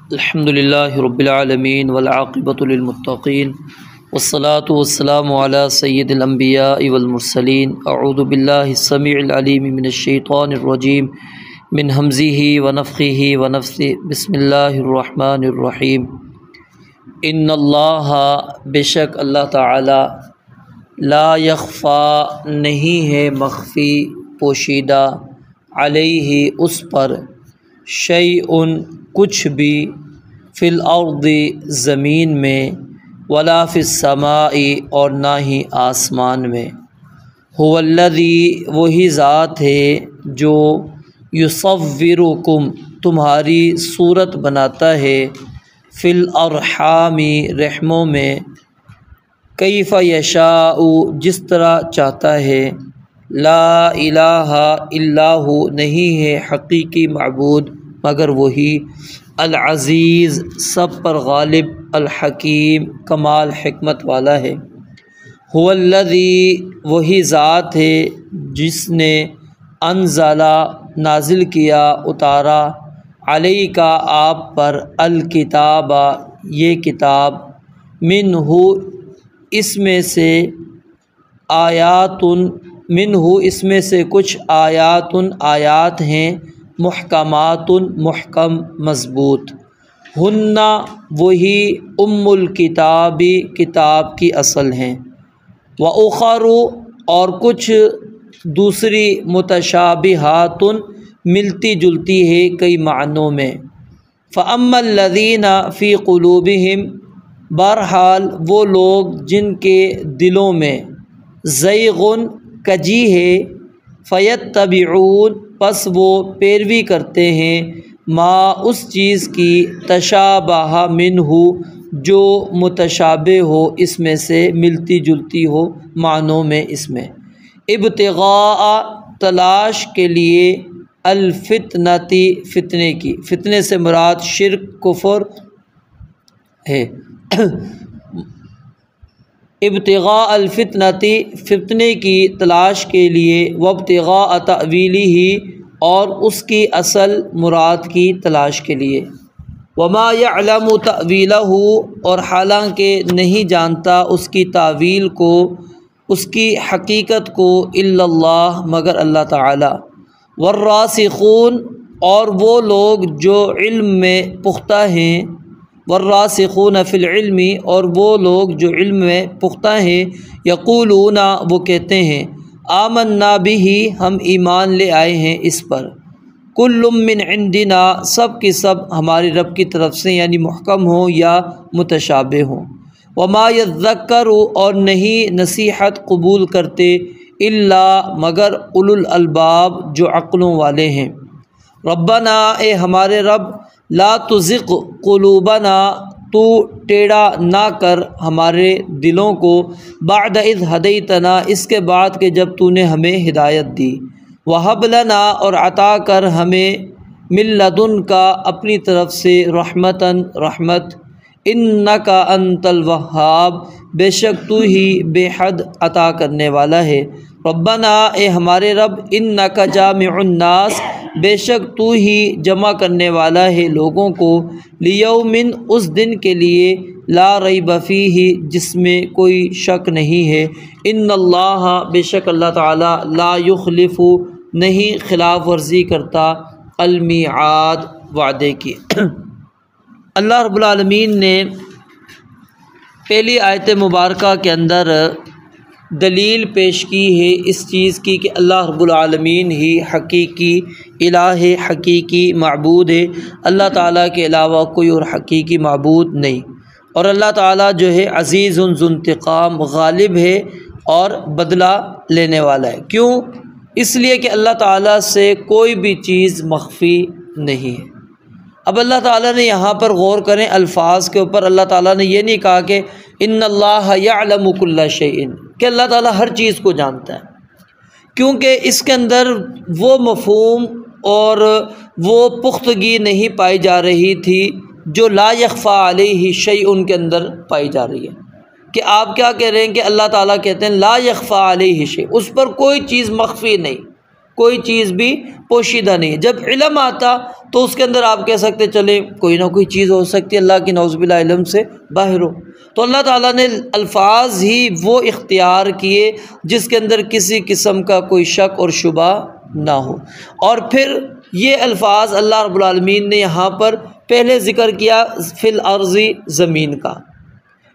الحمد للہ رب العالمین والعاقبۃ للمتقین والصلاة والسلام علی سید الانبیاء والمرسلین اعوذ باللہ السمیع العلیم من الشیطان الرجیم من ہمزہ ونفخہ ونفثہ بسم اللہ الرحمن الرحیم ان اللہ بے شک اللہ تعالی لا یخفی نہیں ہے مخفی پوشیدہ علیہ اس پر شیء کچھ بھی فی الارض زمین میں ولا فی السماء اور نہ ہی آسمان میں هو الذی وہی ذات ہے جو یصورکم تمہاری صورت بناتا ہے فی الارحام رحموں میں کیف یشاء جس طرح چاہتا ہے لا الہ الا ہو نہیں ہے حقیقی معبود مگر وہی العزیز سب پر غالب الحکیم کمال حکمت والا ہے هو الذی وہی ذات ہے جس نے انزلا نازل کیا اتارا علیک آپ پر الکتاب یہ کتاب منہ اس میں سے آیات منہ اس میں سے کچھ آیات ہیں محکمات محکم مضبوط ہن وہی ام الکتاب کتاب کی اصل ہیں وأخر اور کچھ دوسری متشابہات ملتی جلتی ہے کئی معنوں میں فأما الذین فی قلوبہم بہرحال وہ لوگ جن کے دلوں میں زیغ کجی ہے فیتبعون پس وہ پیروی کرتے ہیں ما اس چیز کی تشابہ منہ جو متشابہ ہو اس میں سے ملتی جلتی ہو معنوں میں اس میں ابتغاء تلاش کے لیے الفتنتی فتنے کی فتنے سے مراد شرک کفر ہے ابتغاء الفتنتی فتنے کی تلاش کے لیے وابتغاء تأویلہ اور اس کی اصل مراد کی تلاش کے لیے وما یعلم تأویلہ اور حالانکہ نہیں جانتا اس کی تعویل کو اس کی حقیقت کو الا اللہ مگر اللہ تعالی والراسخون اور وہ لوگ جو علم میں پختہ ہیں والراسخون فی العلم اور وہ لوگ جو علم میں پختہ ہیں یقولون وہ کہتے ہیں آمنا بہ ہم ایمان لے آئے ہیں اس پر کل من عندنا سب کی سب ہمارے رب کی طرف سے یعنی محکم ہوں یا متشابہ ہوں وما یذکر اور نہیں نصیحت قبول کرتے الا مگر اولو الالباب جو عقلوں والے ہیں ربنا اے ہمارے رب لا تزغ قلوبنا تو ٹیڑھا نہ کر ہمارے دلوں کو بعد اذ ہدیتنا اس کے بعد کہ جب تو نے ہمیں ہدایت دی وہب لنا اور عطا کر ہمیں من لدنک اپنی طرف سے رحمتاً رحمت انک انت الوہاب بے شک تو ہی بے حد عطا کرنے والا ہے ربنا اے ہمارے رب انک جامع الناس بے شک تو ہی جمع کرنے والا ہے لوگوں کو لیوم اس دن کے لیے لا ریب فیہ جس میں کوئی شک نہیں ہے ان اللہ بے شک اللہ تعالی لا یخلف نہیں خلاف ورزی کرتا المیعاد وعدے کی اللہ رب العالمین نے پہلی آیت مبارکہ کے اندر دلیل پیش کی ہے اس چیز کی کہ اللہ رب العالمین ہی حقیقی الہ ہے حقیقی معبود ہے اللہ تعالیٰ کے علاوہ کوئی اور حقیقی معبود نہیں اور اللہ تعالیٰ جو ہے عزیز ذو انتقام غالب ہے اور بدلہ لینے والا ہے کیوں اس لیے کہ اللہ تعالیٰ سے کوئی بھی چیز مخفی نہیں ہے اب اللہ تعالیٰ نے یہاں پر غور کریں الفاظ کے اوپر اللہ تعالیٰ نے یہ نہیں کہا کہ ان اللہ یعلم کل شیء کہ اللہ تعالیٰ ہر چیز کو جانتا ہے کیونکہ اس کے اندر وہ مفہوم اور وہ پختگی نہیں پائی جا رہی تھی جو لا یخفی علیہ شیء کے اندر پائی جا رہی ہے کہ آپ کیا کہہ رہے ہیں کہ اللہ تعالیٰ کہتے ہیں لا یخفی علیہ شیء اس پر کوئی چیز مخفی نہیں کوئی چیز بھی پوشیدہ نہیں ہے۔ جب علم آتا تو اس کے اندر آپ کہہ سکتے چلیں کوئی نہ کوئی چیز ہو سکتی ہے اللہ کی نعوذ باللہ علم سے باہر ہو۔ تو اللہ تعالیٰ نے الفاظ ہی وہ اختیار کیے جس کے اندر کسی قسم کا کوئی شک اور شبہ نہ ہو۔ اور پھر یہ الفاظ اللہ رب العالمین نے یہاں پر پہلے ذکر کیا فی الارض، زمین کا،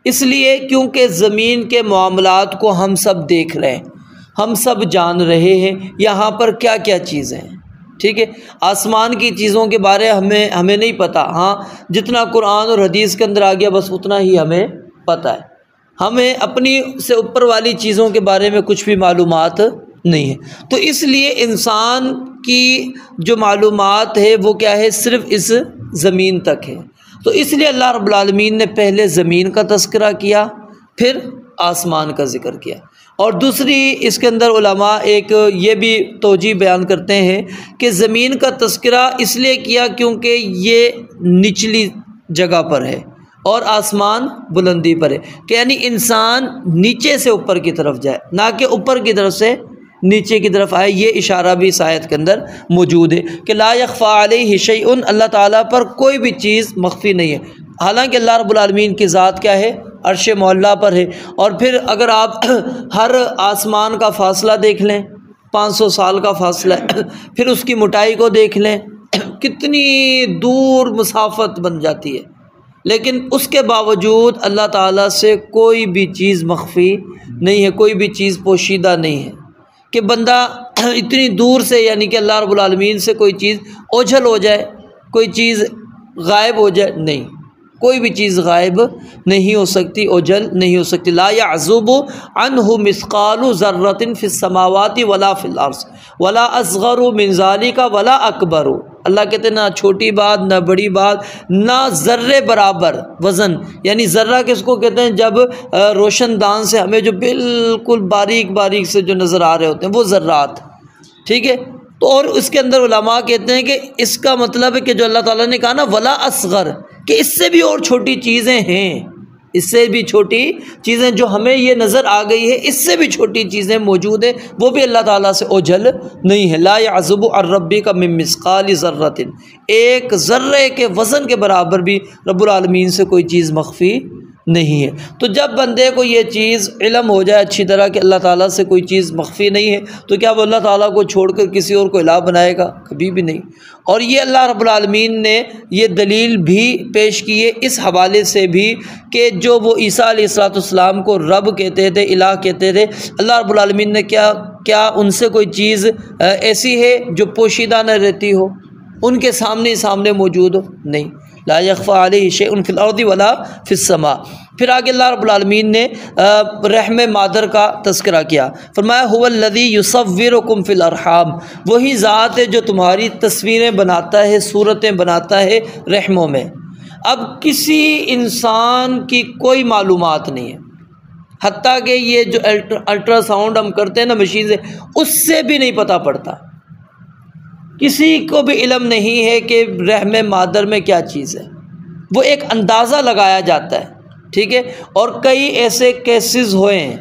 اس لیے کیونکہ زمین کے معاملات کو ہم سب دیکھ رہے ہیں، ہم سب جان رہے ہیں یہاں پر کیا کیا چیزیں ہیں، ٹھیک ہے۔ آسمان کی چیزوں کے بارے ہمیں نہیں پتہ، ہاں جتنا قرآن اور حدیث کے اندر آ گیا بس اتنا ہی ہمیں پتہ ہے، ہمیں اپنی سے اوپر والی چیزوں کے بارے میں کچھ بھی معلومات نہیں ہے۔ تو اس لیے انسان کی جو معلومات ہے وہ کیا ہے، صرف اس زمین تک ہے۔ تو اس لیے اللہ رب العالمین نے پہلے زمین کا تذکرہ کیا، پھر آسمان کا ذکر کیا۔ اور دوسری اس کے اندر علماء ایک یہ بھی توجیہ بیان کرتے ہیں کہ زمین کا تذکرہ اس لیے کیا کیونکہ یہ نچلی جگہ پر ہے اور آسمان بلندی پر ہے، کہ یعنی انسان نیچے سے اوپر کی طرف جائے، نہ کہ اوپر کی طرف سے نیچے کی طرف آئے۔ یہ اشارہ بھی اس آیت کے اندر موجود ہے کہ لا یخفی علیہ شیء، اللہ تعالیٰ پر کوئی بھی چیز مخفی نہیں ہے، حالانکہ اللہ رب العالمین کی ذات کیا ہے، عرش معلیٰ پر ہے۔ اور پھر اگر آپ ہر آسمان کا فاصلہ دیکھ لیں، 500 سال کا فاصلہ ہے، پھر اس کی موٹائی کو دیکھ لیں، کتنی دور مسافت بن جاتی ہے، لیکن اس کے باوجود اللہ تعالیٰ سے کوئی بھی چیز مخفی نہیں ہے، کوئی بھی چیز پوشیدہ نہیں ہے کہ بندہ اتنی دور سے، یعنی کہ اللہ رب العالمین سے کوئی چیز اوجھل ہو جائے، کوئی چیز غائب ہو جائے، نہیں، کوئی بھی چیز غائب نہیں ہو سکتی، اوجھل نہیں ہو سکتی۔ لا يعزب عنہ مثقال ذرۃ فی السماوات ولا فی الارض ولا اصغر من ذلک ولا اکبر۔ اللہ کہتے ہیں نہ چھوٹی بات نہ بڑی بات، نہ ذرے برابر وزن، یعنی ذرہ کس کو کہتے ہیں، جب روشن دان سے ہمیں جو بالکل باریک باریک سے جو نظر آ رہے ہوتے ہیں وہ ذرات، ٹھیک ہے۔ تو اور اس کے اندر علماء کہتے ہیں کہ اس کا مطلب ہے کہ جو اللہ تعالیٰ نے کہا نا ولا اصغر، کہ اس سے بھی اور چھوٹی چیزیں ہیں، اس سے بھی چھوٹی چیزیں جو ہمیں یہ نظر آ گئی ہے، اس سے بھی چھوٹی چیزیں موجود ہیں، وہ بھی اللہ تعالیٰ سے اوجھل نہیں ہے۔ لا يعزب عن ربک من مثقال ذرۃ، ایک ذرے کے وزن کے برابر بھی رب العالمین سے کوئی چیز مخفی نہیں ہے۔ تو جب بندے کو یہ چیز علم ہو جائے اچھی طرح کہ اللہ تعالیٰ سے کوئی چیز مخفی نہیں ہے، تو کیا وہ اللہ تعالیٰ کو چھوڑ کر کسی اور کو الہ بنائے گا؟ کبھی بھی نہیں۔ اور یہ اللہ رب العالمین نے یہ دلیل بھی پیش کی ہے اس حوالے سے بھی کہ جو وہ عیسیٰ علیہ السلام کو رب کہتے تھے، الہ کہتے تھے، اللہ رب العالمین نے کیا ان سے کوئی چیز ایسی ہے جو پوشیدہ نہ رہتی ہو، ان کے سامنے موجود ہو؟ نہیں۔ لا یخفی علیہ شیء فی الارض ولا فی السماء۔ پھر آگے اللہ رب العالمین نے رحم مادر کا تذکرہ کیا، فرمایا هو الذی یصورکم فی الارحام، وہی ذات ہے جو تمہاری تصویریں بناتا ہے، صورتیں بناتا ہے رحموں میں۔ اب کسی انسان کی کوئی معلومات نہیں ہے، حتیٰ کہ یہ جو الٹرا ساؤنڈ ہم کرتے ہیں نا مشین سے، اس سے بھی نہیں پتہ پڑتا، کسی کو بھی علم نہیں ہے کہ رحم مادر میں کیا چیز ہے، وہ ایک اندازہ لگایا جاتا ہے، ٹھیک ہے۔ اور کئی ایسے کیسز ہوئے ہیں،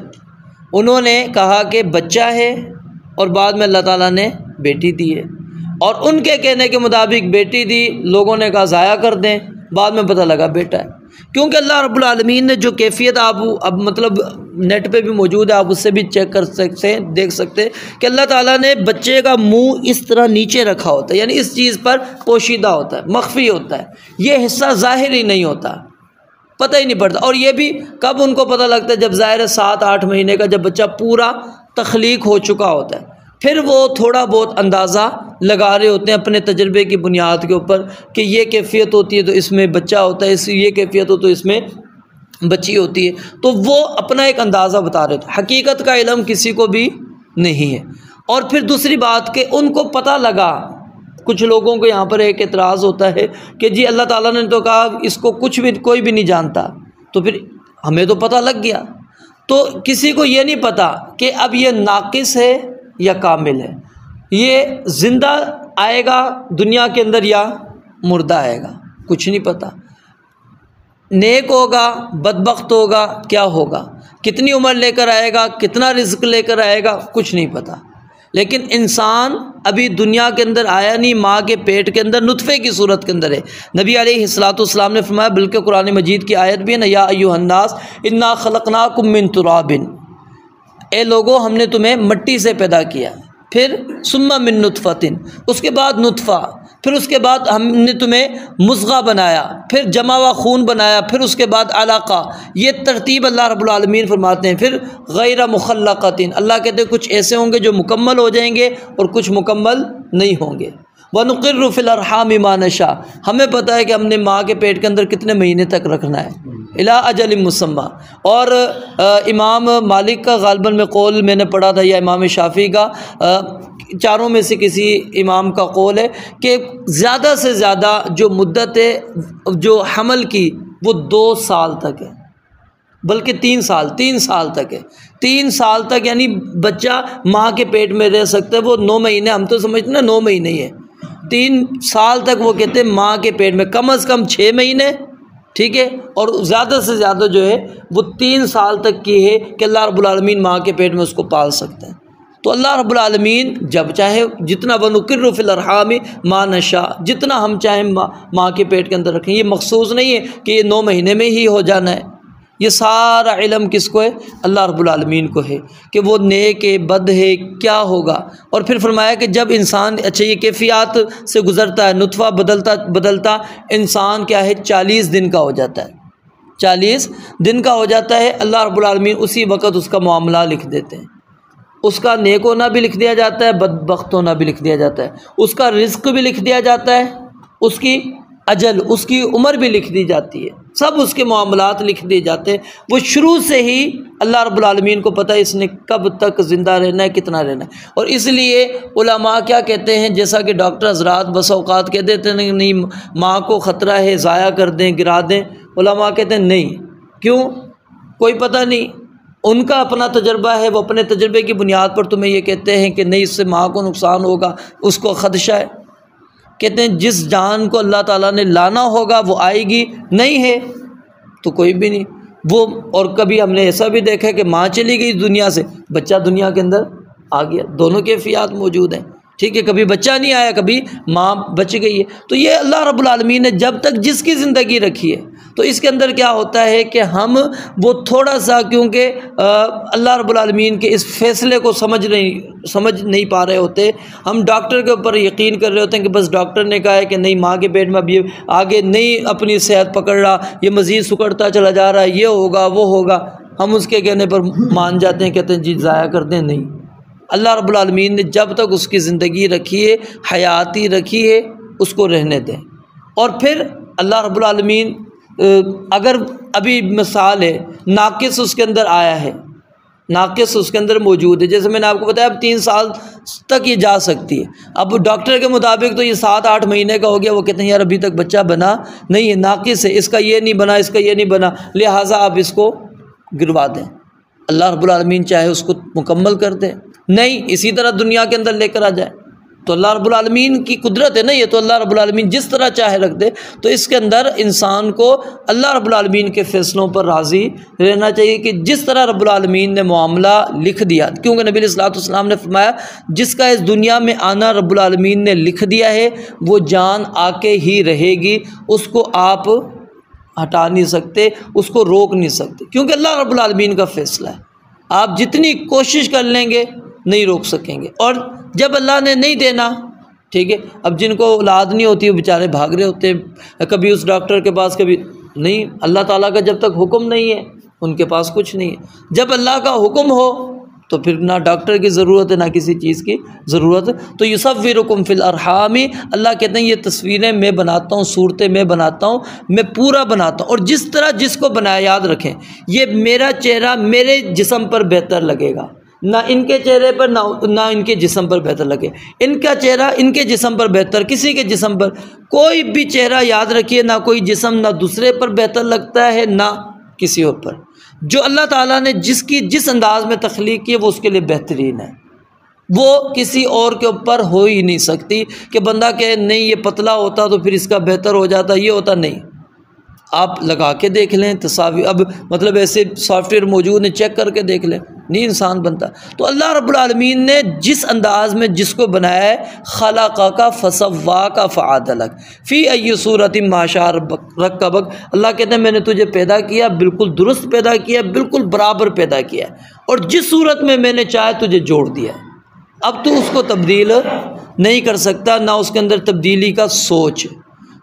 انہوں نے کہا کہ بچہ ہے اور بعد میں اللہ تعالیٰ نے بیٹی دی ہے، اور ان کے کہنے کے مطابق بیٹی دی، لوگوں نے کہا ضائع کر دیں، بعد میں پتہ لگا بیٹا ہے، کیونکہ اللہ رب العالمین نے جو کیفیت آپ اب مطلب نیٹ پہ بھی موجود ہے، آپ اس سے بھی چیک کر سکتے ہیں، دیکھ سکتے ہیں کہ اللہ تعالیٰ نے بچے کا منہ اس طرح نیچے رکھا ہوتا ہے، یعنی اس چیز پر پوشیدہ ہوتا ہے، مخفی ہوتا ہے، یہ حصہ ظاہر ہی نہیں ہوتا، پتہ ہی نہیں پڑتا۔ اور یہ بھی کب ان کو پتہ لگتا ہے، جب ظاہر 7-8 مہینے کا جب بچہ پورا تخلیق ہو چکا ہوتا ہے، پھر وہ تھوڑا بہت اندازہ لگا رہے ہوتے ہیں اپنے تجربے کی بنیاد کے اوپر کہ یہ کیفیت ہوتی ہے تو اس میں بچہ ہوتا ہے، یہ کیفیت ہو تو اس میں بچی ہوتی ہے، تو وہ اپنا ایک اندازہ بتا رہے تھے، حقیقت کا علم کسی کو بھی نہیں ہے۔ اور پھر دوسری بات کہ ان کو پتہ لگا، کچھ لوگوں کو یہاں پر ایک اعتراض ہوتا ہے کہ جی اللہ تعالیٰ نے تو کہا اس کو کوئی بھی نہیں جانتا، تو پھر ہمیں تو پتہ لگ گیا، تو کسی کو یہ نہیں پتہ کہ اب یہ ناقص ہے یا کامل ہے، یہ زندہ آئے گا دنیا کے اندر یا مردہ آئے گا، کچھ نہیں پتہ، نیک ہوگا بدبخت ہوگا کیا ہوگا، کتنی عمر لے کر آئے گا، کتنا رزق لے کر آئے گا، کچھ نہیں پتہ۔ لیکن انسان ابھی دنیا کے اندر آیا نہیں، ماں کے پیٹ کے اندر نطفے کی صورت کے اندر ہے۔ نبی علیہ الصلوۃ والسلام نے فرمایا، بلکہ قرآن مجید کی آیت بھی ہے نا، یا ایھا الناس انا خلقناکم من تراب، اے لوگو ہم نے تمہیں مٹی سے پیدا کیا، پھر ثم من نطفۃ، اس کے بعد نطفہ، پھر اس کے بعد ہم نے تمہیں مضغہ بنایا، پھر جمع ہوا خون بنایا، پھر اس کے بعد علقہ۔ یہ ترتیب اللہ رب العالمین فرماتے ہیں۔ پھر غیر مخلقۃ، اللہ کہتے ہیں کچھ ایسے ہوں گے جو مکمل ہو جائیں گے اور کچھ مکمل نہیں ہوں گے۔ وَنُقِرُّ فِي الْأَرْحَامِ مَا نَشَاءُ، ہمیں پتہ ہے کہ ہم نے ماں کے پیٹ کے اندر کتنے مہینے تک رکھنا ہے، اِلیٰ أَجَلٍ مُّسَمًّى۔ اور امام مالک کا غالباً میں قول میں نے پڑھا تھا، یا امام شافعی کا، چاروں میں سے کسی امام کا قول ہے کہ زیادہ سے زیادہ جو مدت ہے جو حمل کی وہ 2 سال تک ہے، بلکہ 3 سال تک ہے۔ 3 سال تک یعنی بچہ ماں کے پیٹ میں رہ سکتا ہے۔ وہ 9 مہینے ہم تو سمجھتے ہیں 9 مہینے ہی ہے، 3 سال تک وہ کہتے ہیں ماں کے پیٹ میں، کم از کم 6 مہینے، ٹھیک ہے، اور زیادہ سے زیادہ جو ہے وہ 3 سال تک کی ہے کہ اللہ رب العالمین ماں کے پیٹ میں اس کو پال سکتے ہیں۔ تو اللہ رب العالمین جب چاہے جتنا، وَنُقِرُّ فِي الْأَرْحَامِ مَا نَشَاءُ، جتنا ہم چاہیں ماں کے پیٹ کے اندر رکھیں۔ یہ مخصوص نہیں ہے کہ یہ 9 مہینے میں ہی ہو جانا ہے، یہ سارا علم کس کو ہے؟ اللہ رب العالمین کو ہے کہ وہ نیک ہے بد ہے کیا ہوگا۔ اور پھر فرمایا کہ جب انسان، اچھا یہ کیفیات سے گزرتا ہے، نطفہ بدلتا انسان کیا ہے 40 دن کا ہو جاتا ہے، 40 دن کا ہو جاتا ہے، اللہ رب العالمین اسی وقت اس کا معاملہ لکھ دیتے ہیں۔ اس کا نیک ہونا بھی لکھ دیا جاتا ہے، بدبخت ہونا بھی لکھ دیا جاتا ہے، اس کا رزق بھی لکھ دیا جاتا ہے، اس کی اجل، اس کی عمر بھی لکھ دی جاتی ہے، سب اس کے معاملات لکھ دیے جاتے ہیں۔ وہ شروع سے ہی اللہ رب العالمین کو پتہ ہے اس نے کب تک زندہ رہنا ہے، کتنا رہنا ہے۔ اور اس لیے علماء کیا کہتے ہیں، جیسا کہ ڈاکٹر حضرات بس اوقات کہہ دیتے ہیں نہیں ماں کو خطرہ ہے، ضائع کر دیں، گرا دیں، علماء کہتے ہیں نہیں، کیوں؟ کوئی پتہ نہیں، ان کا اپنا تجربہ ہے، وہ اپنے تجربے کی بنیاد پر تمہیں یہ کہتے ہیں کہ نہیں اس سے ماں کو نقصان ہوگا، اس کو خدشہ ہے۔ کہتے ہیں جس جان کو اللہ تعالیٰ نے لانا ہوگا وہ آئے گی، نہیں ہے تو کوئی بھی نہیں وہ۔ اور کبھی ہم نے ایسا بھی دیکھا ہے کہ ماں چلی گئی دنیا سے، بچہ دنیا کے اندر آ گیا، دونوں کیفیات موجود ہیں، ٹھیک ہے، کبھی بچہ نہیں آیا، کبھی ماں بچ گئی ہے۔ تو یہ اللہ رب العالمین نے جب تک جس کی زندگی رکھی ہے، تو اس کے اندر کیا ہوتا ہے کہ ہم وہ تھوڑا سا، کیونکہ اللہ رب العالمین کے اس فیصلے کو سمجھ نہیں پا رہے ہوتے، ہم ڈاکٹر کے اوپر یقین کر رہے ہوتے ہیں کہ بس ڈاکٹر نے کہا ہے کہ نہیں ماں کے پیٹ میں اب یہ آگے نہیں اپنی صحت پکڑ رہا، یہ مزید سکڑتا چلا جا رہا ہے، یہ ہوگا وہ ہوگا، ہم اس کے کہنے پر مان جاتے ہیں، کہتے ہیں جی ضائع کر دیں۔ نہیں، اللہ رب العالمین نے جب تک اس کی زندگی رکھی ہے، حیاتی رکھی ہے، اس کو رہنے دیں۔ اور پھر اللہ رب العالمین اگر ابھی مثال ہے ناقص اس کے اندر آیا ہے، ناقص اس کے اندر موجود ہے، جیسے میں نے آپ کو بتایا اب 3 سال تک یہ جا سکتی ہے، اب ڈاکٹر کے مطابق تو یہ 7-8 مہینے کا ہو گیا، وہ کہتے ہیں یار ابھی تک بچہ بنا نہیں ہے، ناقص ہے، اس کا یہ نہیں بنا، اس کا یہ نہیں بنا، لہٰذا آپ اس کو گروا دیں۔ اللہ رب العالمین چاہے اس کو مکمل کر دیں، نہیں اسی طرح دنیا کے اندر لے کر آ جائے، تو اللہ رب العالمین کی قدرت ہے نا یہ، تو اللہ رب العالمین جس طرح چاہے رکھ دے۔ تو اس کے اندر انسان کو اللہ رب العالمین کے فیصلوں پر راضی رہنا چاہیے کہ جس طرح رب العالمین نے معاملہ لکھ دیا، کیونکہ نبی علیہ الصلوۃ والسلام نے فرمایا جس کا اس دنیا میں آنا رب العالمین نے لکھ دیا ہے وہ جان آ کے ہی رہے گی، اس کو آپ ہٹا نہیں سکتے، اس کو روک نہیں سکتے، کیونکہ اللہ رب العالمین کا فیصلہ ہے۔ آپ جتنی کوشش کر لیں گے نہیں روک سکیں گے، اور جب اللہ نے نہیں دینا، ٹھیک ہے، اب جن کو اولاد نہیں ہوتی وہ بیچارے بھاگ رہے ہوتے ہیں، کبھی اس ڈاکٹر کے پاس، کبھی نہیں، اللہ تعالیٰ کا جب تک حکم نہیں ہے ان کے پاس کچھ نہیں ہے۔ جب اللہ کا حکم ہو تو پھر نہ ڈاکٹر کی ضرورت ہے نہ کسی چیز کی ضرورت۔ تو یصورکم فی الارحام، اللہ کہتے ہیں یہ تصویریں میں بناتا ہوں، صورتیں میں بناتا ہوں، میں پورا بناتا ہوں، اور جس طرح جس کو بنایا، یاد رکھیں یہ میرا چہرہ میرے جسم پر بہتر لگے گا، نہ ان کے چہرے پر نہ ان کے جسم پر بہتر لگے، ان کا چہرہ ان کے جسم پر بہتر، کسی کے جسم پر کوئی بھی چہرہ، یاد رکھیے نہ کوئی جسم نہ دوسرے پر بہتر لگتا ہے نہ کسی اور پر، جو اللہ تعالیٰ نے جس انداز میں تخلیق کی ہے وہ اس کے لیے بہترین ہے، وہ کسی اور کے اوپر ہو ہی نہیں سکتی کہ بندہ کہے نہیں یہ پتلا ہوتا تو پھر اس کا بہتر ہو جاتا، یہ ہوتا نہیں۔ آپ لگا کے دیکھ لیں تصاویر، اب مطلب ایسے سافٹ ویئر موجود ہیں، چیک کر کے دیکھ لیں، نہیں انسان بنتا۔ تو اللہ رب العالمین نے جس انداز میں جس کو بنایا ہے، خلقک فسواک فعدلک فی ای صورت ما شاء رکبک، اللہ کہتے ہیں میں نے تجھے پیدا کیا، بالکل درست پیدا کیا، بالکل برابر پیدا کیا، اور جس صورت میں نے چاہے تجھے جوڑ دیا۔ اب تو اس کو تبدیل نہیں کر سکتا، نہ اس کے اندر تبدیلی کا سوچ،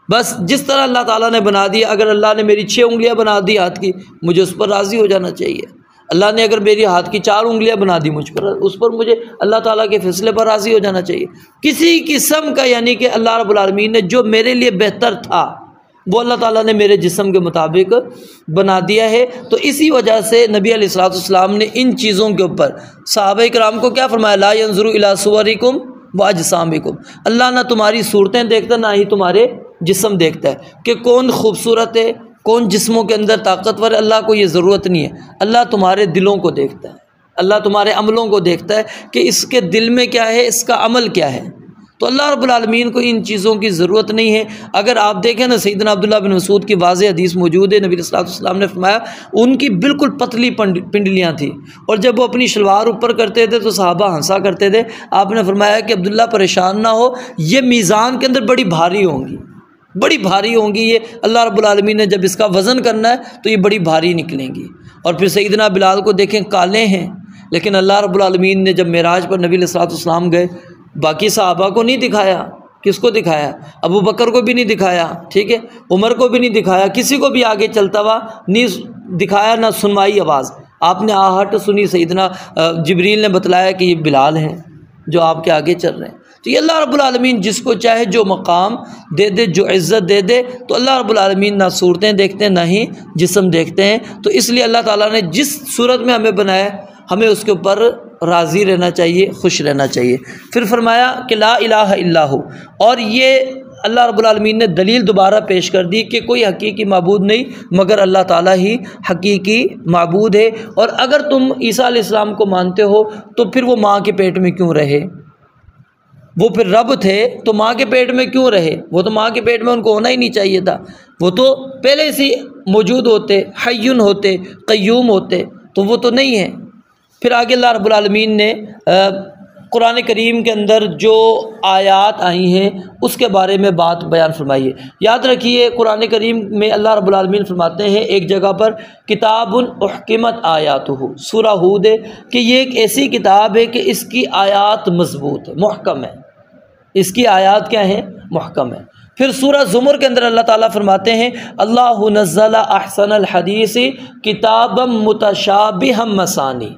بس جس طرح اللہ تعالیٰ نے بنا دیا۔ اگر اللہ نے میری 6 انگلیاں بنا دی ہاتھ کی، مجھے اس پر راضی ہو جانا چاہیے۔ اللہ نے اگر میری ہاتھ کی 4 انگلیاں بنا دی مجھ پر، اس پر مجھے اللہ تعالیٰ کے فیصلے پر راضی ہو جانا چاہیے۔ کسی قسم کا یعنی کہ اللہ رب العالمین نے جو میرے لیے بہتر تھا وہ اللہ تعالیٰ نے میرے جسم کے مطابق بنا دیا ہے۔ تو اسی وجہ سے نبی علیہ الصلوۃ والسلام نے ان چیزوں کے اوپر صحابہ کرام کو کیا فرمایا؟ لا ينظر الى صورکم واجسامکم، اللہ نہ تمہاری صورتیں دیکھتا نہ ہی تمہارے جسم دیکھتا ہے کہ کون خوبصورت ہے، کون جسموں کے اندر طاقتور ہے۔ اللہ کو یہ ضرورت نہیں ہے، اللہ تمہارے دلوں کو دیکھتا ہے، اللہ تمہارے عملوں کو دیکھتا ہے کہ اس کے دل میں کیا ہے، اس کا عمل کیا ہے۔ تو اللہ رب العالمین کو ان چیزوں کی ضرورت نہیں ہے۔ اگر آپ دیکھیں نا، سیدنا عبداللہ بن مسعود کی واضح حدیث موجود ہے، نبی علیہ الصلوۃ والسلام نے فرمایا ان کی بالکل پتلی پنڈلیاں تھیں، اور جب وہ اپنی شلوار اوپر کرتے تھے تو صحابہ ہنسا کرتے تھے۔ آپ نے فرمایا کہ عبداللہ پریشان نہ ہو، یہ میزان کے اندر بڑی بھاری ہوں گی، بڑی بھاری ہوں گی، یہ اللہ رب العالمین نے جب اس کا وزن کرنا ہے تو یہ بڑی بھاری نکلیں گی۔ اور پھر سیدنا بلال کو دیکھیں، کالے ہیں، لیکن اللہ رب العالمین نے جب معراج پر نبی علیہ الصلوۃ والسلام گئے، باقی صحابہ کو نہیں دکھایا، کس کو دکھایا؟ ابو بکر کو بھی نہیں دکھایا، ٹھیک ہے، عمر کو بھی نہیں دکھایا، کسی کو بھی آگے چلتا ہوا نہیں دکھایا، نہ سنوائی آواز۔ آپ نے آہٹ سنی، سیدنا جبریل نے بتلایا کہ یہ بلال ہیں جو آپ کے آگے چل رہے ہیں۔ تو یہ اللہ رب العالمین جس کو چاہے جو مقام دے دے، جو عزت دے دے، تو اللہ رب العالمین نہ صورتیں دیکھتے ہیں نہ ہی جسم دیکھتے ہیں۔ تو اس لیے اللہ تعالیٰ نے جس صورت میں ہمیں بنایا ہمیں اس کے اوپر راضی رہنا چاہیے، خوش رہنا چاہیے۔ پھر فرمایا کہ لا الہ الا ہو، اور یہ اللہ رب العالمین نے دلیل دوبارہ پیش کر دی کہ کوئی حقیقی معبود نہیں مگر اللہ تعالیٰ ہی حقیقی معبود ہے۔ اور اگر تم عیسیٰ علیہ السلام کو مانتے ہو تو پھر وہ ماں کے پیٹ میں کیوں رہے؟ وہ پھر رب تھے تو ماں کے پیٹ میں کیوں رہے؟ وہ تو ماں کے پیٹ میں ان کو ہونا ہی نہیں چاہیے تھا، وہ تو پہلے سے موجود ہوتے، حیٌ ہوتے، قیوم ہوتے، تو وہ تو نہیں ہے۔ پھر آگے اللہ رب العالمین نے قرآن کریم کے اندر جو آیات آئی ہیں اس کے بارے میں بات بیان فرمائی ہے۔ یاد رکھیے قرآن کریم میں اللہ رب العالمین فرماتے ہیں ایک جگہ پر کتاب احکمت آیاتہ، سورہ ہود ہے کہ یہ ایک ایسی کتاب ہے کہ اس کی آیات مضبوط ہے، محکم ہے، اس کی آیات کیا ہیں؟ محکم ہے۔ پھر سورہ زمر کے اندر اللہ تعالیٰ فرماتے ہیں اللہ نزل احسن الحدیث کتابا متشابہا مثانی،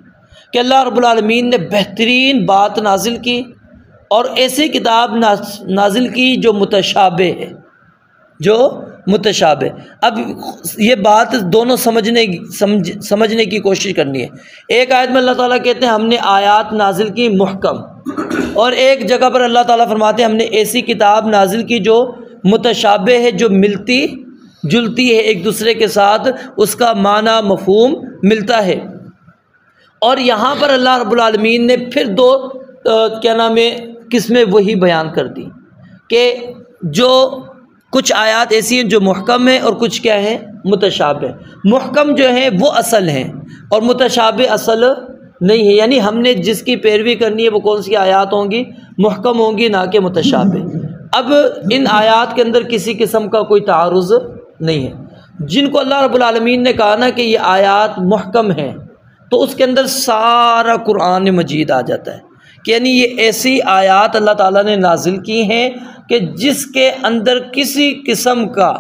کہ اللہ رب العالمین نے بہترین بات نازل کی اور ایسی کتاب نازل کی جو متشابہ ہے، جو متشابہ۔ اب یہ بات دونوں سمجھنے کی کوشش کرنی ہے۔ ایک آیت میں اللہ تعالیٰ کہتے ہیں ہم نے آیات نازل کی محکم، اور ایک جگہ پر اللہ تعالیٰ فرماتے ہیں ہم نے ایسی کتاب نازل کی جو متشابہ ہے، جو ملتی جلتی ہے ایک دوسرے کے ساتھ، اس کا معنی مفہوم ملتا ہے۔ اور یہاں پر اللہ رب العالمین نے پھر دو قسمیں وہی بیان کر دی کہ جو کچھ آیات ایسی ہیں جو محکم ہیں اور کچھ کیا ہیں؟ متشابہ۔ محکم جو ہیں وہ اصل ہیں اور متشابہ اصل نہیں ہے، یعنی ہم نے جس کی پیروی کرنی ہے وہ کون سی آیات ہوں گی؟ محکم ہوں گی، نہ کہ متشابہ۔ اب ان آیات کے اندر کسی قسم کا کوئی تعارض نہیں ہے۔ جن کو اللہ رب العالمین نے کہا نا کہ یہ آیات محکم ہیں تو اس کے اندر سارا قرآن مجید آ جاتا ہے، کہ یعنی یہ ایسی آیات اللہ تعالیٰ نے نازل کی ہیں کہ جس کے اندر کسی قسم کا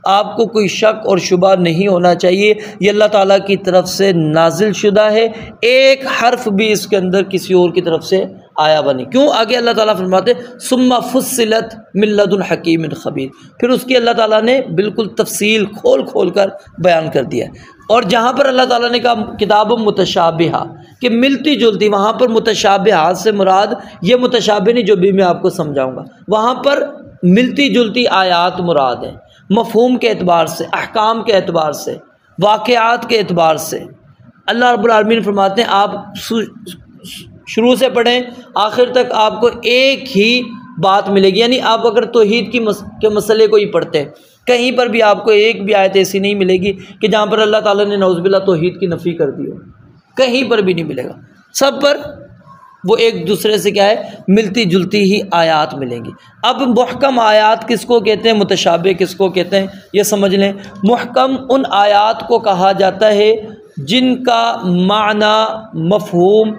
آپ کو کوئی شک اور شبہ نہیں ہونا چاہیے، یہ اللہ تعالیٰ کی طرف سے نازل شدہ ہے، ایک حرف بھی اس کے اندر کسی اور کی طرف سے آیا ہوا نہیں۔ کیوں؟ آگے اللہ تعالیٰ فرماتے ثم فصلت من لدن حکیم خبیر، پھر اس کی اللہ تعالیٰ نے بالکل تفصیل کھول کر بیان کر دیا۔ اور جہاں پر اللہ تعالیٰ نے کہا کتاب متشابہہ کہ ملتی جلتی، وہاں پر متشابہات سے مراد یہ متشابہ نہیں جو بھی میں آپ کو سمجھاؤں گا، وہاں پر ملتی جلتی آیات مراد ہیں، مفہوم کے اعتبار سے، احکام کے اعتبار سے، واقعات کے اعتبار سے۔ اللہ رب العالمین فرماتے ہیں آپ شروع سے پڑھیں آخر تک آپ کو ایک ہی بات ملے گی، یعنی آپ اگر توحید کے مسئلے کو ہی پڑھتے ہیں کہیں پر بھی آپ کو ایک بھی آیت ایسی نہیں ملے گی کہ جہاں پر اللہ تعالیٰ نے نعوذ باللہ توحید کی نفی کر دی ہو، کہیں پر بھی نہیں ملے گا، سب پر وہ ایک دوسرے سے کیا ہے، ملتی جلتی ہی آیات ملیں گی۔ اب محکم آیات کس کو کہتے ہیں، متشابہ کس کو کہتے ہیں، یہ سمجھ لیں۔ محکم ان آیات کو کہا جاتا ہے جن کا معنی مفہوم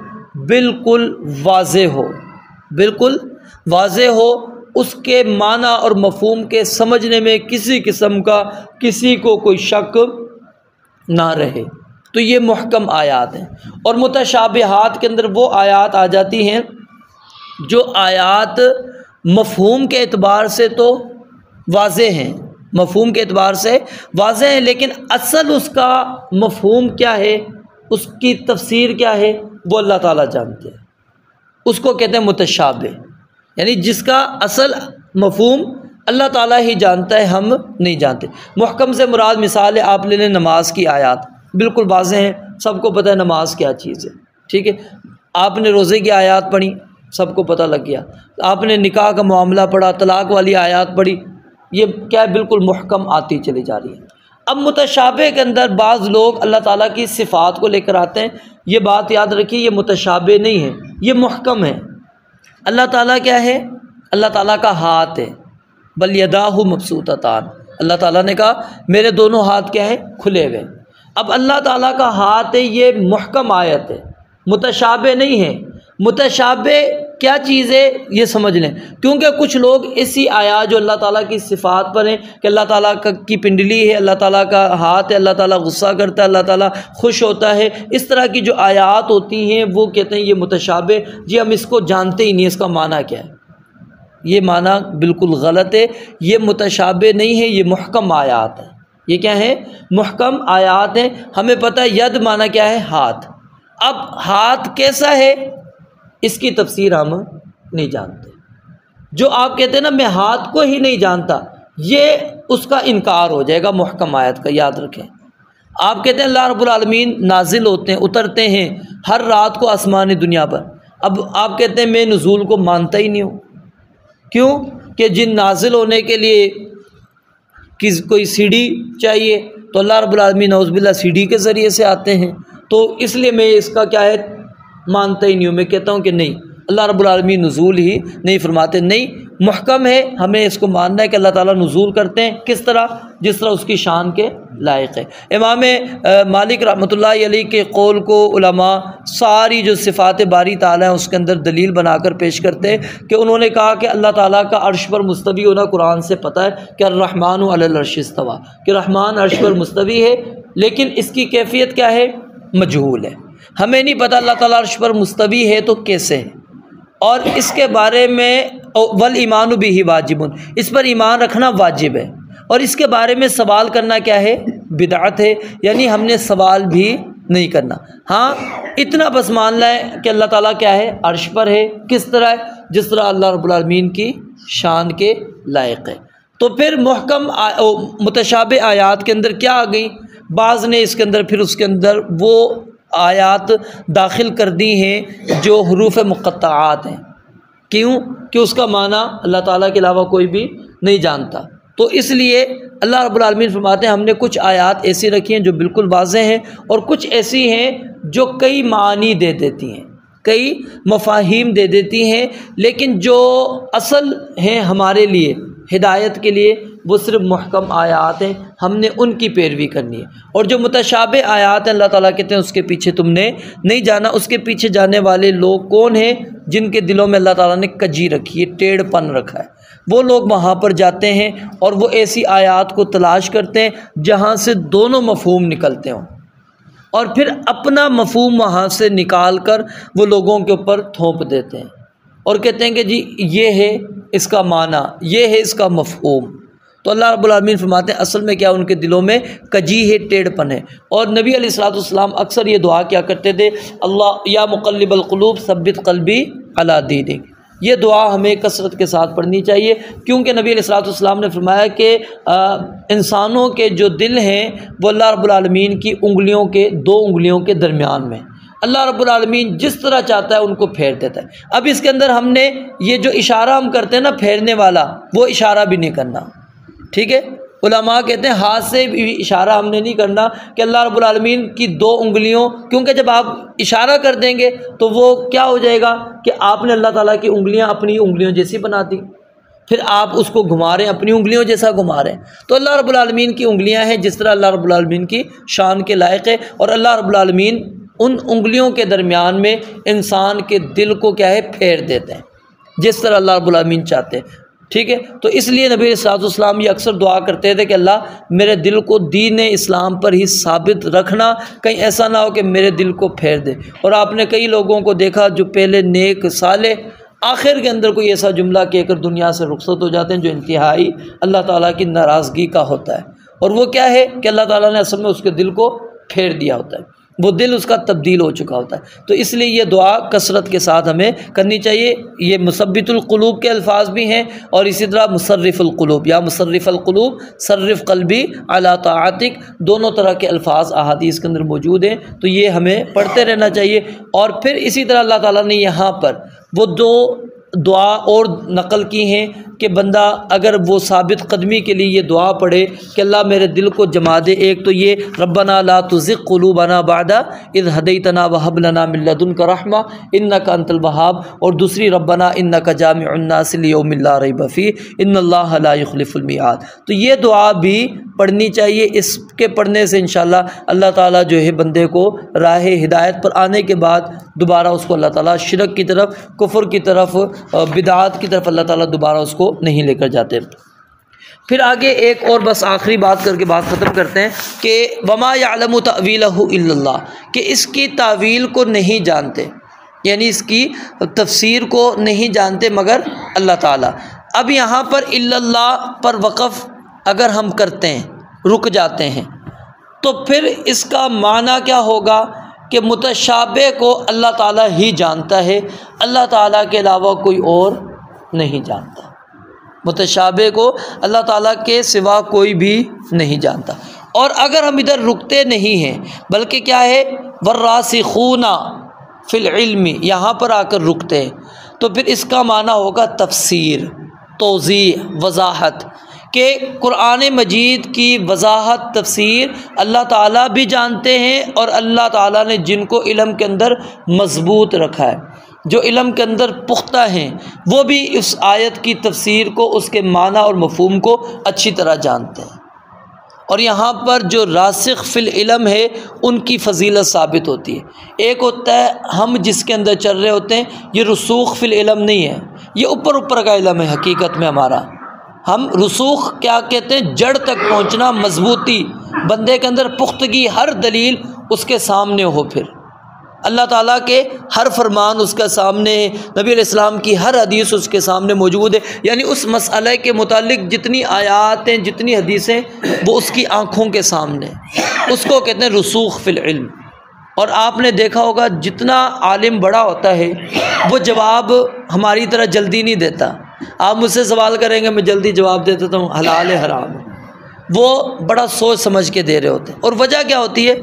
بالکل واضح ہو، بالکل واضح ہو، اس کے معنی اور مفہوم کے سمجھنے میں کسی قسم کا کسی کو کوئی شک نہ رہے، تو یہ محکم آیات ہیں۔ اور متشابہات کے اندر وہ آیات آ جاتی ہیں جو آیات مفہوم کے اعتبار سے تو واضح ہیں، مفہوم کے اعتبار سے واضح ہیں، لیکن اصل اس کا مفہوم کیا ہے، اس کی تفسیر کیا ہے، وہ اللہ تعالیٰ جانتے ہیں، اس کو کہتے ہیں متشابہ، یعنی جس کا اصل مفہوم اللہ تعالیٰ ہی جانتا ہے، ہم نہیں جانتے۔ محکم سے مراد مثال ہے، آپ لے لیں نماز کی آیات، بالکل واضح ہیں، سب کو پتہ ہے نماز کیا چیز ہے، ٹھیک ہے۔ آپ نے روزے کی آیات پڑھی، سب کو پتہ لگ گیا۔ آپ نے نکاح کا معاملہ پڑھا، طلاق والی آیات پڑھی، یہ کیا ہے، بالکل محکم آتی چلی جا رہی ہے۔ اب متشابہ کے اندر بعض لوگ اللہ تعالیٰ کی صفات کو لے کر آتے ہیں، یہ بات یاد رکھیے، یہ متشابہ نہیں ہے، یہ محکم ہے۔ اللہ تعالیٰ کیا ہے، اللہ تعالیٰ کا ہاتھ ہے، بل یداہ مبسوطتان، اللہ تعالیٰ نے کہا میرے دونوں ہاتھ کیا ہیں، کھلے ہوئے۔ اب اللہ تعالیٰ کا ہاتھ ہے، یہ محکم آیت ہے، متشابہ نہیں ہے۔ متشابہ کیا چیز ہے یہ سمجھ لیں، کیونکہ کچھ لوگ اسی آیات جو اللہ تعالیٰ کی صفات پر ہیں کہ اللہ تعالیٰ کی پنڈلی ہے، اللہ تعالیٰ کا ہاتھ ہے، اللہ تعالیٰ غصہ کرتا ہے، اللہ تعالیٰ خوش ہوتا ہے، اس طرح کی جو آیات ہوتی ہیں وہ کہتے ہیں یہ متشابہ، جی ہم اس کو جانتے ہی نہیں، اس کا معنی کیا ہے۔ یہ معنی بالکل غلط ہے، یہ متشابہ نہیں ہے، یہ محکم آیات ہے۔ یہ کیا ہے، محکم آیات ہیں۔ ہمیں پتہ ہے ید معنی کیا ہے، ہاتھ۔ اب ہاتھ کیسا ہے اس کی تفسیر ہم نہیں جانتے۔ جو آپ کہتے ہیں نا میں ہاتھ کو ہی نہیں جانتا، یہ اس کا انکار ہو جائے گا محکم آیت کا، یاد رکھیں۔ آپ کہتے ہیں اللہ رب العالمین نازل ہوتے ہیں، اترتے ہیں ہر رات کو آسمانی دنیا پر، اب آپ کہتے ہیں میں نزول کو مانتا ہی نہیں ہوں۔ کیوں کہ جن نازل ہونے کے لیے کوئی سیڑھی چاہیے تو اللہ رب العالمین نعوذ باللہ سیڑھی کے ذریعے سے آتے ہیں، تو اس لیے میں اس کا کیا ہے مانتا ہی نہیں ہوں۔ میں کہتا ہوں کہ نہیں، اللہ رب العالمین نزول ہی نہیں فرماتے، نہیں، محکم ہے، ہمیں اس کو ماننا ہے کہ اللہ تعالیٰ نزول کرتے ہیں، کس طرح، جس طرح اس کی شان کے لائق ہے۔ امام مالک رحمۃ اللہ علیہ کے قول کو علماء ساری جو صفات باری تعالیٰ ہیں اس کے اندر دلیل بنا کر پیش کرتے ہیں کہ انہوں نے کہا کہ اللہ تعالیٰ کا عرش پر مستوی ہونا قرآن سے پتہ ہے کہ الرحمن علی العرش استویٰ، کہ رحمان عرش پر مستوی ہے، لیکن اس کی کیفیت کیا ہے، مجہول ہے، ہمیں نہیں پتہ اللہ تعالیٰ عرش پر مستوی ہے تو کیسے ہے، اور اس کے بارے میں والایمان بہ واجب، اس پر ایمان رکھنا واجب ہے، اور اس کے بارے میں سوال کرنا کیا ہے، بدعت ہے، یعنی ہم نے سوال بھی نہیں کرنا۔ ہاں اتنا بس مان لیں کہ اللہ تعالیٰ کیا ہے، عرش پر ہے، کس طرح ہے، جس طرح اللہ رب العالمین کی شان کے لائق ہے۔ تو پھر محکم متشابہ آیات کے اندر کیا آ گئی، بعض نے اس کے اندر پھر اس کے اندر وہ آیات داخل کر دی ہیں جو حروف مقطعات ہیں، کیوں کہ اس کا معنی اللہ تعالیٰ کے علاوہ کوئی بھی نہیں جانتا، تو اس لیے اللہ رب العالمین فرماتے ہیں ہم نے کچھ آیات ایسی رکھی ہیں جو بالکل واضح ہیں، اور کچھ ایسی ہیں جو کئی معنی دے دیتی ہیں، کئی مفاہیم دے دیتی ہیں، لیکن جو اصل ہیں ہمارے لیے ہدایت کے لیے وہ صرف محکم آیات ہیں، ہم نے ان کی پیروی کرنی ہے۔ اور جو متشابہ آیات ہیں اللہ تعالیٰ کہتے ہیں اس کے پیچھے تم نے نہیں جانا، اس کے پیچھے جانے والے لوگ کون ہیں، جن کے دلوں میں اللہ تعالیٰ نے کجی رکھی ہے، ٹیڑھ پن رکھا ہے، وہ لوگ وہاں پر جاتے ہیں اور وہ ایسی آیات کو تلاش کرتے ہیں جہاں سے دونوں مفہوم نکلتے ہوں، اور پھر اپنا مفہوم وہاں سے نکال کر وہ لوگوں کے اوپر تھوپ دیتے ہیں اور کہتے ہیں کہ جی یہ ہے اس کا معنی، یہ ہے اس کا مفہوم۔ تو اللہ رب العالمین فرماتے ہیں اصل میں کیا ان کے دلوں میں کجی ہے، ٹیڑھ پن ہے۔ اور نبی علیہ الصلوۃ والسلام اکثر یہ دعا کیا کرتے تھے، اللہ یا مقلب القلوب ثبت قلبی علی دینک، یہ دعا ہمیں کثرت کے ساتھ پڑھنی چاہیے، کیونکہ نبی علیہ الصلوۃ والسلام نے فرمایا کہ انسانوں کے جو دل ہیں وہ اللہ رب العالمین کی انگلیوں کے، دو انگلیوں کے درمیان میں، اللہ رب العالمین جس طرح چاہتا ہے ان کو پھیر دیتا ہے۔ اب اس کے اندر ہم نے یہ جو اشارہ ہم کرتے ہیں نا پھیرنے والا، وہ اشارہ بھی نہیں کرنا، ٹھیک ہے، علماء کہتے ہیں ہاتھ سے بھی اشارہ ہم نے نہیں کرنا کہ اللہ رب العالمین کی 2 انگلیوں، کیونکہ جب آپ اشارہ کر دیں گے تو وہ کیا ہو جائے گا کہ آپ نے اللہ تعالیٰ کی انگلیاں اپنی انگلیوں جیسی بنا دی، پھر آپ اس کو گھما رہے ہیں، اپنی انگلیوں جیسا گھما رہے ہیں۔ تو اللہ رب العالمین کی انگلیاں ہیں جس طرح اللہ رب العالمین کی شان کے لائق ہے، اور اللہ رب العالمین ان انگلیوں کے درمیان میں انسان کے دل کو کیا ہے پھیر دیتے ہیں جس طرح اللہ رب العالمین چاہتے ہیں، ٹھیک ہے۔ تو اس لیے نبی صلی اللہ علیہ وسلم یہ اکثر دعا کرتے تھے کہ اللہ میرے دل کو دین اسلام پر ہی ثابت رکھنا، کہیں ایسا نہ ہو کہ میرے دل کو پھیر دے۔ اور آپ نے کئی لوگوں کو دیکھا جو پہلے نیک صالح، آخر کے اندر کوئی ایسا جملہ کہہ کر دنیا سے رخصت ہو جاتے ہیں جو انتہائی اللہ تعالیٰ کی ناراضگی کا ہوتا ہے، اور وہ کیا ہے کہ اللہ تعالیٰ نے اصل میں اس کے دل کو پھیر دیا ہوتا ہے، وہ دل اس کا تبدیل ہو چکا ہوتا ہے۔ تو اس لیے یہ دعا کثرت کے ساتھ ہمیں کرنی چاہیے۔ یہ مثبت القلوب کے الفاظ بھی ہیں، اور اسی طرح مصرف القلوب یا مصرف القلوب صرف قلبی علی طاعتک، دونوں طرح کے الفاظ احادیث کے اندر موجود ہیں، تو یہ ہمیں پڑھتے رہنا چاہیے۔ اور پھر اسی طرح اللہ تعالیٰ نے یہاں پر وہ 2 دعا اور نقل کی ہیں کہ بندہ اگر وہ ثابت قدمی کے لیے یہ دعا پڑھے کہ اللہ میرے دل کو جما دے، ایک تو یہ ربنا لا تزغ قلوبنا بعد اذ ہدیتنا وہب لنا من لدنک رحمہ انک انت الوہاب، اور دوسری ربنا انک جامع الناس لیوم لا ریب فیہ ان اللہ لا یخلف المیعاد۔ تو یہ دعا بھی پڑھنی چاہیے، اس کے پڑھنے سے انشاءاللہ اللہ تعالیٰ جو ہے بندے کو راہ ہدایت پر آنے کے بعد دوبارہ اس کو اللہ تعالیٰ شرک کی طرف، کفر کی طرف، بدعات کی طرف اللہ تعالیٰ دوبارہ اس کو نہیں لے کر جاتے۔ پھر آگے ایک اور بس آخری بات کر کے بات ختم کرتے ہیں کہ وما یعلم تأویلہ الا اللہ، کہ اس کی تعویل کو نہیں جانتے، یعنی اس کی تفسیر کو نہیں جانتے مگر اللہ تعالیٰ۔ اب یہاں پر الا اللہ پر وقف اگر ہم کرتے ہیں، رک جاتے ہیں، تو پھر اس کا معنی کیا ہوگا کہ متشابہ کو اللہ تعالیٰ ہی جانتا ہے، اللہ تعالیٰ کے علاوہ کوئی اور نہیں جانتا۔ متشابہ کو اللہ تعالیٰ کے سوا کوئی بھی نہیں جانتا۔ اور اگر ہم ادھر رکتے نہیں ہیں بلکہ کیا ہے والراسخون فی العلم، یہاں پر آ کر رکتے ہیں، تو پھر اس کا معنی ہوگا تفسیر، توضیح، وضاحت، کہ قرآن مجید کی وضاحت تفسیر اللہ تعالیٰ بھی جانتے ہیں، اور اللہ تعالیٰ نے جن کو علم کے اندر مضبوط رکھا ہے، جو علم کے اندر پختہ ہیں، وہ بھی اس آیت کی تفسیر کو، اس کے معنی اور مفہوم کو اچھی طرح جانتے ہیں۔ اور یہاں پر جو راسخ فی العلم ہے ان کی فضیلت ثابت ہوتی ہے۔ ایک ہوتا ہے ہم جس کے اندر چل رہے ہوتے ہیں، یہ رسوخ فی العلم نہیں ہے، یہ اوپر کا علم ہے حقیقت میں ہمارا۔ ہم رسوخ کیا کہتے ہیں؟ جڑ تک پہنچنا، مضبوطی، بندے کے اندر پختگی، ہر دلیل اس کے سامنے ہو، پھر اللہ تعالیٰ کے ہر فرمان اس کے سامنے ہے، نبی علیہ السلام کی ہر حدیث اس کے سامنے موجود ہے، یعنی اس مسئلے کے متعلق جتنی آیات ہیں، جتنی حدیثیں، وہ اس کی آنکھوں کے سامنے، اس کو کہتے ہیں رسوخ فی العلم۔ اور آپ نے دیکھا ہوگا جتنا عالم بڑا ہوتا ہے وہ جواب ہماری طرح جلدی نہیں دیتا۔ آپ مجھ سے سوال کریں گے میں جلدی جواب دے دیتا ہوں حلال ہے حرام ہے، وہ بڑا سوچ سمجھ کے دے رہے ہوتے ہیں۔ اور وجہ کیا ہوتی ہے؟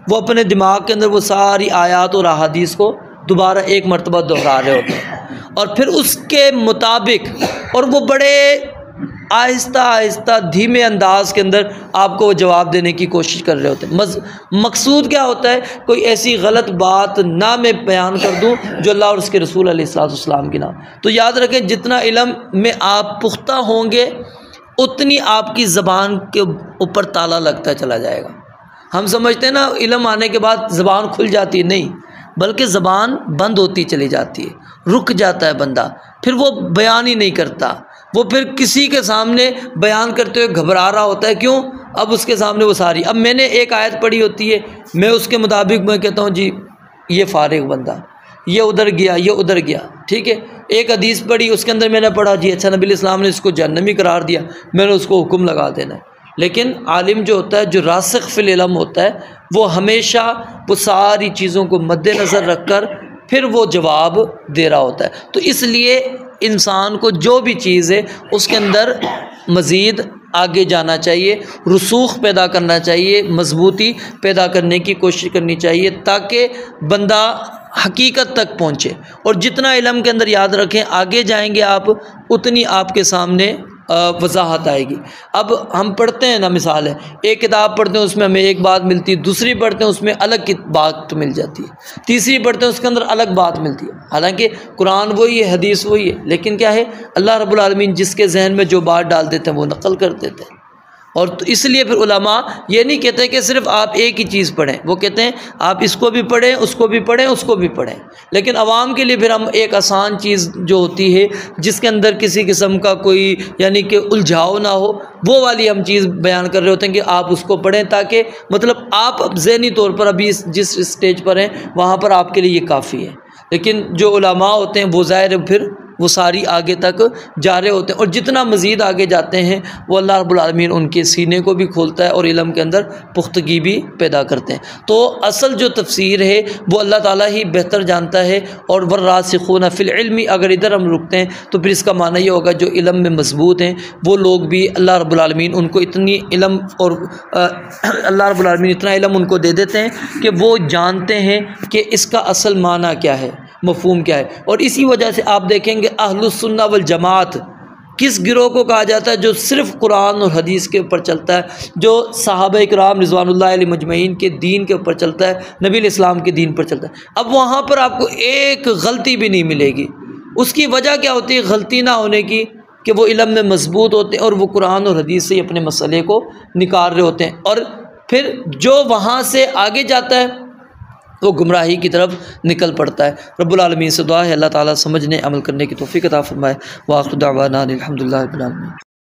وہ اپنے دماغ کے اندر وہ ساری آیات اور احادیث کو دوبارہ ایک مرتبہ دہرا رہے ہوتے ہیں، اور پھر اس کے مطابق، اور وہ بڑے آہستہ آہستہ دھیمے انداز کے اندر آپ کو وہ جواب دینے کی کوشش کر رہے ہوتے ہیں۔ مقصود کیا ہوتا ہے؟ کوئی ایسی غلط بات نہ میں بیان کر دوں جو اللہ اور اس کے رسول علیہ السلام کی نہ۔ تو یاد رکھیں جتنا علم میں آپ پختہ ہوں گے اتنی آپ کی زبان کے اوپر تالا لگتا چلا جائے گا۔ ہم سمجھتے ہیں نا علم آنے کے بعد زبان کھل جاتی ہے، نہیں، بلکہ زبان بند ہوتی چلی جاتی ہے، رک جاتا ہے بندہ، پھر وہ بیان ہی نہیں کرتا، وہ پھر کسی کے سامنے بیان کرتے ہوئے گھبرا رہا ہوتا ہے۔ کیوں؟ اب اس کے سامنے وہ ساری، اب میں نے ایک آیت پڑھی ہوتی ہے، میں اس کے مطابق میں کہتا ہوں جی یہ فارغ بندہ، یہ ادھر گیا، یہ ادھر گیا، ٹھیک ہے۔ ایک حدیث پڑھی، اس کے اندر میں نے پڑھا جی اچھا نبی علیہ السلام نے اس کو جہنمی قرار دیا، میں نے اس کو حکم لگا دینا ہے۔ لیکن عالم جو ہوتا ہے، جو راسخ فی العلم ہوتا ہے، وہ ہمیشہ وہ ساری چیزوں کو مد نظر رکھ کر پھر وہ جواب دے رہا ہوتا ہے۔ تو اس لیے انسان کو جو بھی چیز ہے اس کے اندر مزید آگے جانا چاہیے، رسوخ پیدا کرنا چاہیے، مضبوطی پیدا کرنے کی کوشش کرنی چاہیے، تاکہ بندہ حقیقت تک پہنچے۔ اور جتنا علم کے اندر یاد رکھیں، آگے جائیں گے آپ اتنی آپ کے سامنے وضاحت آئے گی۔ اب ہم پڑھتے ہیں نا، مثال ہے ایک کتاب پڑھتے ہیں اس میں ہمیں ایک بات ملتی ہے، دوسری پڑھتے ہیں اس میں الگ بات مل جاتی ہے، تیسری پڑھتے ہیں اس کے اندر الگ بات ملتی ہے۔ حالانکہ قرآن وہی ہے، حدیث وہی ہے، لیکن کیا ہے اللہ رب العالمین جس کے ذہن میں جو بات ڈال دیتے ہیں وہ نقل کر دیتے ہیں۔ اور تو اس لیے پھر علماء یہ نہیں کہتے کہ صرف آپ ایک ہی چیز پڑھیں، وہ کہتے ہیں آپ اس کو بھی پڑھیں، اس کو بھی پڑھیں، اس کو بھی پڑھیں۔ لیکن عوام کے لیے پھر ہم ایک آسان چیز جو ہوتی ہے جس کے اندر کسی قسم کا کوئی یعنی کہ الجھاؤ نہ ہو، وہ والی ہم چیز بیان کر رہے ہوتے ہیں کہ آپ اس کو پڑھیں، تاکہ مطلب آپ ذہنی طور پر ابھی جس اسٹیج پر ہیں وہاں پر آپ کے لیے یہ کافی ہے۔ لیکن جو علماء ہوتے ہیں وہ ظاہر ہے پھر وہ ساری آگے تک جا رہے ہوتے ہیں، اور جتنا مزید آگے جاتے ہیں وہ اللہ رب العالمین ان کے سینے کو بھی کھولتا ہے اور علم کے اندر پختگی بھی پیدا کرتے ہیں۔ تو اصل جو تفسیر ہے وہ اللہ تعالیٰ ہی بہتر جانتا ہے۔ اور والراسخون فی العلم، اگر ادھر ہم رکتے ہیں تو پھر اس کا معنی یہ ہوگا جو علم میں مضبوط ہیں وہ لوگ بھی اللہ رب العالمین ان کو اتنی علم اور اللہ رب العالمین اتنا علم ان کو دے دیتے ہیں کہ وہ جانتے ہیں کہ اس کا اصل معنی کیا ہے، مفہوم کیا ہے۔ اور اسی وجہ سے آپ دیکھیں گے اہل السنہ والجماعت کس گروہ کو کہا جاتا ہے؟ جو صرف قرآن اور حدیث کے اوپر چلتا ہے، جو صحابہ کرام رضوان اللہ علیہ مجمعین کے دین کے اوپر چلتا ہے، نبی الاسلام کے دین پر چلتا ہے۔ اب وہاں پر آپ کو ایک غلطی بھی نہیں ملے گی۔ اس کی وجہ کیا ہوتی ہے غلطی نہ ہونے کی؟ کہ وہ علم میں مضبوط ہوتے ہیں اور وہ قرآن اور حدیث سے ہی اپنے مسئلے کو نکال رہے ہوتے ہیں، اور پھر جو وہاں سے آگے جاتا ہے وہ گمراہی کی طرف نکل پڑتا ہے۔ رب العالمین سے دعا ہے اللہ تعالیٰ سمجھنے عمل کرنے کی توفیق عطا فرمائے۔ وآخر دعوانا الحمد للہ رب العالمین۔